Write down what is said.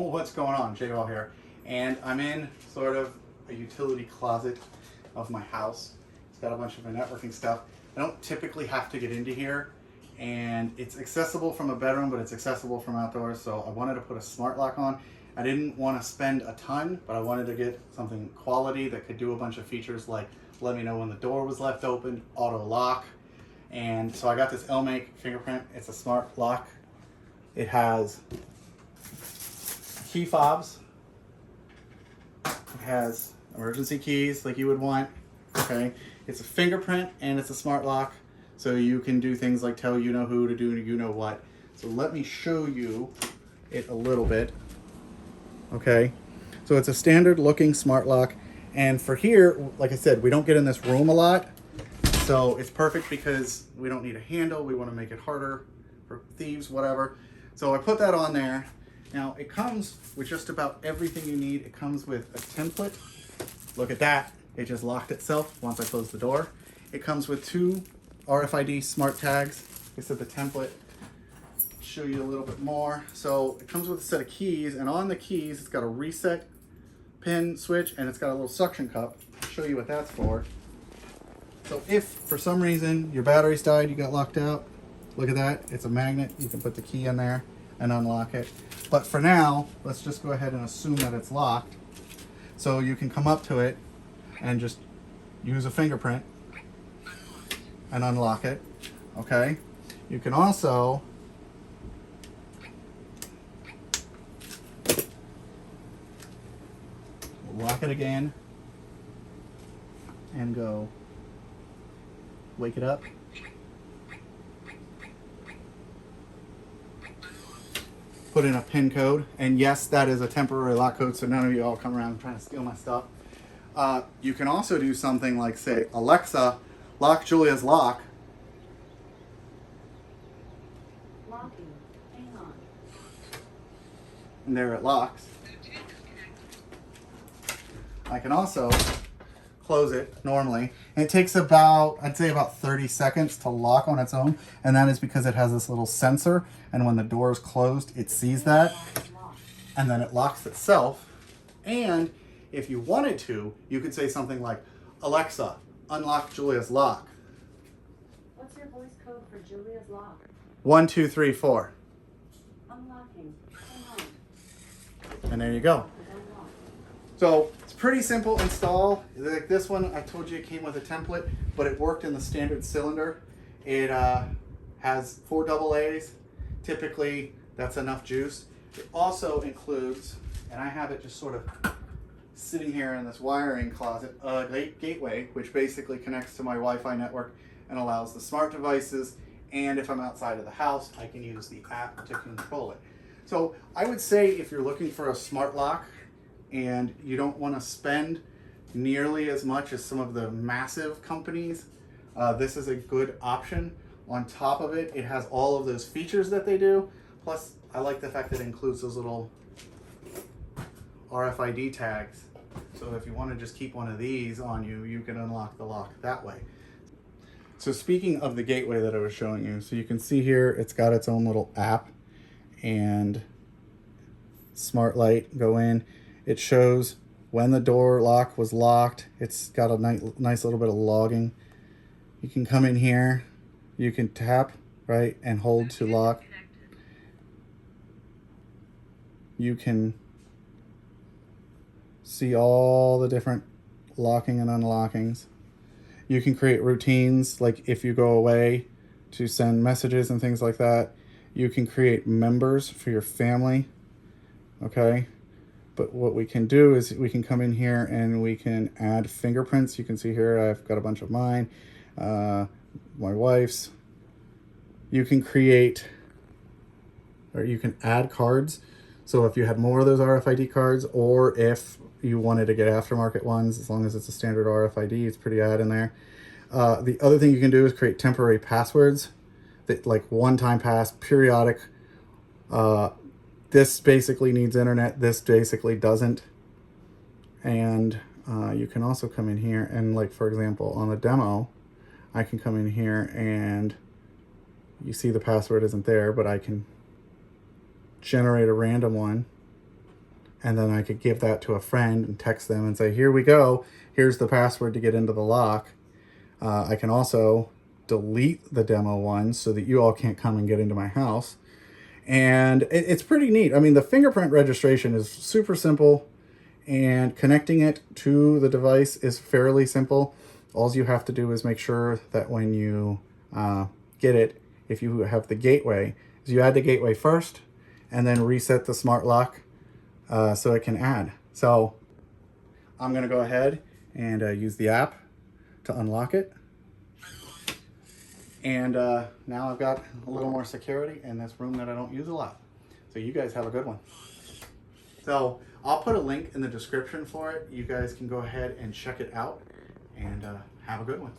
What's going on? JakeOfALL here, and I'm in sort of a utility closet of my house. It's got a bunch of my networking stuff. I don't typically have to get into here, and it's accessible from a bedroom, but it's accessible from outdoors, so I wanted to put a smart lock on. I didn't want to spend a ton, but I wanted to get something quality that could do a bunch of features like let me know when the door was left open, auto lock. And so I got this Elemake fingerprint. It's a smart lock. It has key fobs. It has emergency keys like you would want. Okay, it's a fingerprint and it's a smart lock, so you can do things like tell you know who to do you know what. So let me show you it a little bit. Okay, so it's a standard looking smart lock, and for here, like I said, we don't get in this room a lot, so it's perfect because we don't need a handle. We want to make it harder for thieves, whatever. So I put that on there. Now it comes with just about everything you need. It comes with a template. Look at that. It just locked itself once I closed the door. It comes with 2 RFID smart tags. This is the template. Show you a little bit more. So it comes with a set of keys, and on the keys it's got a reset pin switch, and it's got a little suction cup. I'll show you what that's for. So if for some reason your batteries died, you got locked out, look at that. It's a magnet. You can put the key in there and unlock it. But for now, let's just go ahead and assume that it's locked. So you can come up to it and just use a fingerprint and unlock it. Okay. You can also lock it again and go wake it up. Put in a pin code, and yes, that is a temporary lock code, so none of you all come around trying to steal my stuff. You can also do something like say, Alexa, lock Julia's lock. Locking. Hang on. And there it locks. I can also close it normally, and it takes about, I'd say about 30 seconds to lock on its own, and that is because it has this little sensor, and when the door is closed, it sees that, and then it locks itself. And if you wanted to, you could say something like, Alexa, unlock Julia's lock. What's your voice code for Julia's lock? 1, 2, 3, 4. Unlocking. Hang on. And there you go. So it's pretty simple install. Like this one, I told you it came with a template, but it worked in the standard cylinder. It has 4 AA's. Typically, that's enough juice. It also includes, and I have it just sort of sitting here in this wiring closet, a gateway, which basically connects to my Wi-Fi network and allows the smart devices, and if I'm outside of the house, I can use the app to control it. So I would say if you're looking for a smart lock and you don't want to spend nearly as much as some of the massive companies, this is a good option. On top of it, it has all of those features that they do. Plus, I like the fact that it includes those little RFID tags. So if you want to just keep one of these on you, you can unlock the lock that way. So speaking of the gateway that I was showing you, so you can see here, it's got its own little app and smart light. Go in. It shows when the door lock was locked. It's got a nice little bit of logging. You can come in here. You can tap, right, and hold to lock. You can see all the different locking and unlockings. You can create routines, like if you go away to send messages and things like that. You can create members for your family, okay? But what we can do is we can come in here and we can add fingerprints. You can see here I've got a bunch of mine, my wife's. You can create, or you can add cards. So if you had more of those RFID cards, or if you wanted to get aftermarket ones, as long as it's a standard RFID, it's pretty add in there. The other thing you can do is create temporary passwords, that like one-time pass, periodic. This basically needs internet. This basically doesn't. And you can also come in here and, like, for example, on the demo, I can come in here and you see the password isn't there, but I can generate a random one and then I could give that to a friend and text them and say, here we go, here's the password to get into the lock. I can also delete the demo one so that you all can't come and get into my house. And it's pretty neat. I mean, the fingerprint registration is super simple, and connecting it to the device is fairly simple. All you have to do is make sure that when you get it, if you have the gateway, is you add the gateway first and then reset the smart lock so it can add. So I'm going to go ahead and use the app to unlock it. And now I've got a little more security in this room that I don't use a lot. So you guys have a good one. So I'll put a link in the description for it. You guys can go ahead and check it out, and have a good one.